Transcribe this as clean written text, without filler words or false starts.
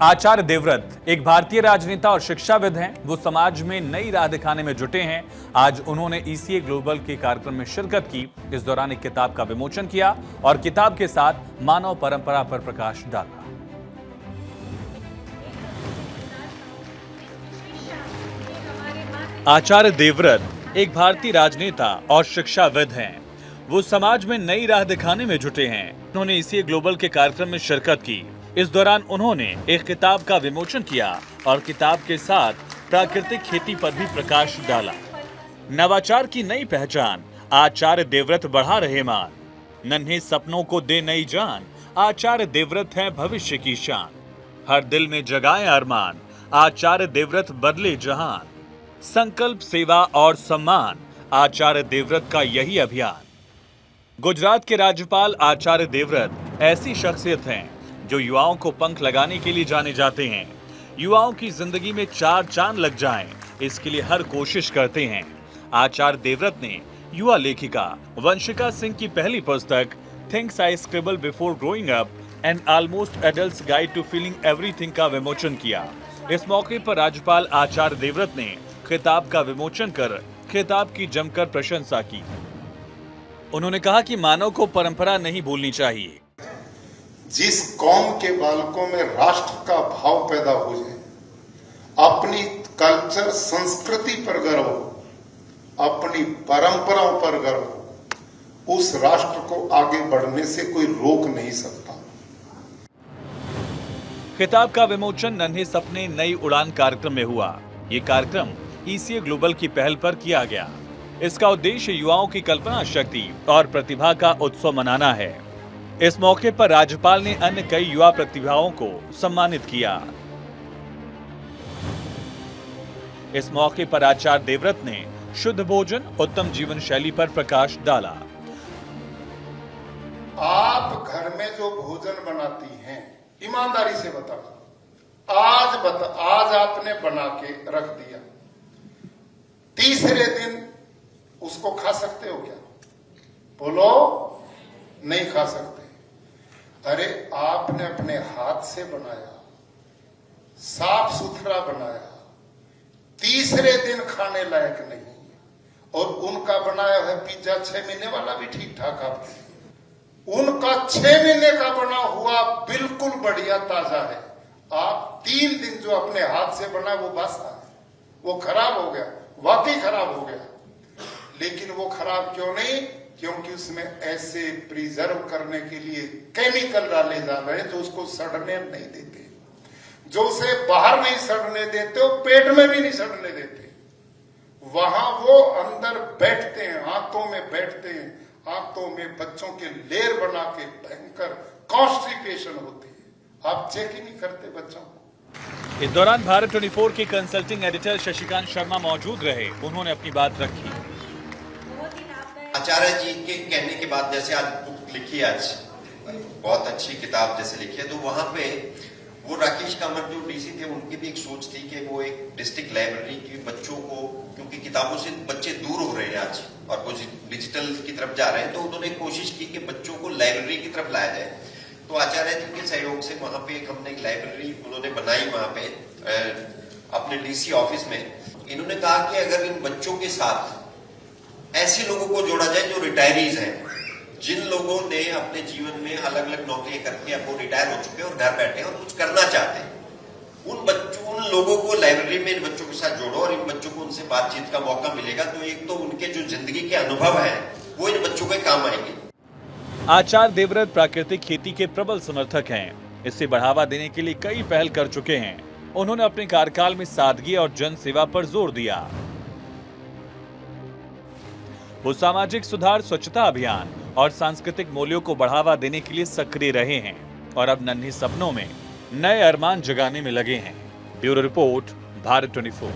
आचार्य देवव्रत एक भारतीय राजनेता और शिक्षाविद हैं। वो समाज में नई राह दिखाने में जुटे हैं। आज उन्होंने ईसीए ग्लोबल के कार्यक्रम में शिरकत की। इस दौरान एक किताब का विमोचन किया और किताब के साथ मानव परंपरा पर प्रकाश डाला। आचार्य देवव्रत एक भारतीय राजनेता और शिक्षाविद हैं। वो समाज में नई राह दिखाने में जुटे हैं। उन्होंने ईसीए ग्लोबल के कार्यक्रम में शिरकत की। इस दौरान उन्होंने एक किताब का विमोचन किया और किताब के साथ प्राकृतिक खेती पर भी प्रकाश डाला। नवाचार की नई पहचान, आचार्य देवव्रत बढ़ा रहे मान। नन्हे सपनों को दे नई जान, आचार्य देवव्रत है भविष्य की शान। हर दिल में जगाए अरमान, आचार्य देवव्रत बदले जहान। संकल्प, सेवा और सम्मान, आचार्य देवव्रत का यही अभियान। गुजरात के राज्यपाल आचार्य देवव्रत ऐसी शख्सियत हैं जो युवाओं को पंख लगाने के लिए जाने जाते हैं। युवाओं की जिंदगी में चार चांद लग जाएं, इसके लिए हर कोशिश करते हैं। आचार्य देवव्रत ने युवा लेखिका वंशिका सिंह की पहली पुस्तक things I scribble before growing up an almost adults guide to feeling everything का विमोचन किया। इस मौके पर राज्यपाल आचार्य देवव्रत ने खिताब का विमोचन कर खिताब की जमकर प्रशंसा की। उन्होंने कहा कि मानव को परंपरा नहीं भूलनी चाहिए। जिस कौम के बालकों में राष्ट्र का भाव पैदा हो जाए, अपनी कल्चर संस्कृति पर गर्व हो, अपनी परंपराओं पर गर्व हो, उस राष्ट्र को आगे बढ़ने से कोई रोक नहीं सकता। खिताब का विमोचन नन्हे सपने नई उड़ान कार्यक्रम में हुआ। ये कार्यक्रम ईसीए ग्लोबल की पहल पर किया गया। इसका उद्देश्य युवाओं की कल्पना शक्ति और प्रतिभा का उत्सव मनाना है। इस मौके पर राज्यपाल ने अन्य कई युवा प्रतिभाओं को सम्मानित किया। इस मौके पर आचार्य देवव्रत ने शुद्ध भोजन, उत्तम जीवन शैली पर प्रकाश डाला। आप घर में जो भोजन बनाती हैं, ईमानदारी से बताओ, आज आपने बना के रख दिया, तीसरे दिन उसको खा सकते हो क्या? बोलो, नहीं खा सकते। अरे आपने अपने हाथ से बनाया, साफ सुथरा बनाया, तीसरे दिन खाने लायक नहीं, और उनका बनाया हुआ पिज्जा 6 महीने वाला भी ठीक ठाक आपके, उनका 6 महीने का बना हुआ बिल्कुल बढ़िया ताजा है। आप 3 दिन जो अपने हाथ से बना वो बासा है, वो खराब हो गया, वाकई खराब हो गया। लेकिन वो खराब क्यों नहीं? क्योंकि उसमें ऐसे प्रिजर्व करने के लिए केमिकल डाले जा रहे हैं जो उसको सड़ने नहीं देते, जो उसे बाहर नहीं सड़ने देते, वो पेट में भी नहीं सड़ने देते। वहां वो अंदर बैठते हैं, हाथों में बैठते हैं, हाथों में बच्चों के लेर बना के भयंकर कॉन्स्टिपेशन होती है। आप चेक ही नहीं करते बच्चों को। इस दौरान भारत 24 के कंसल्टिंग एडिटर शशिकांत शर्मा मौजूद रहे। उन्होंने अपनी बात रखी। आचार्य जी के कहने के बाद, जैसे आज बुक लिखी, आज बहुत अच्छी किताब जैसे लिखी है, तो वहां पे वो राकेश कामत जो डीसी थे, उनकी भी एक सोच थी कि वो एक डिस्ट्रिक्ट लाइब्रेरी की बच्चों को, क्योंकि किताबों से बच्चे दूर हो रहे हैं आज और वो डिजिटल की तरफ जा रहे हैं, तो उन्होंने कोशिश की कि बच्चों को लाइब्रेरी की तरफ लाया जाए। तो आचार्य जी के सहयोग से वहां पे हमने एक लाइब्रेरी उन्होंने बनाई वहां पे अपने डीसी ऑफिस में। इन्होंने कहा कि अगर इन बच्चों के साथ ऐसे लोगों को जोड़ा जाए जो रिटायरीज हैं, जिन लोगों ने अपने जीवन में अलग अलग नौकरियां करके अब वो रिटायर हो चुके हैं और घर बैठे हैं और कुछ करना चाहते हैं, उन लोगों को लाइब्रेरी में इन बच्चों के साथ जोड़ो और इन बच्चों को उनसे बातचीत का मौका मिलेगा। तो एक तो उनके जो जिंदगी के अनुभव हैं वो इन बच्चों के काम आएंगे। आचार्य देवव्रत प्राकृतिक खेती के प्रबल समर्थक हैं। इसे बढ़ावा देने के लिए कई पहल कर चुके हैं। उन्होंने अपने कार्यकाल में सादगी और जन सेवा पर जोर दिया। वो सामाजिक सुधार, स्वच्छता अभियान और सांस्कृतिक मूल्यों को बढ़ावा देने के लिए सक्रिय रहे हैं और अब नन्हे सपनों में नए अरमान जगाने में लगे हैं। Bureau report, Bharat 24।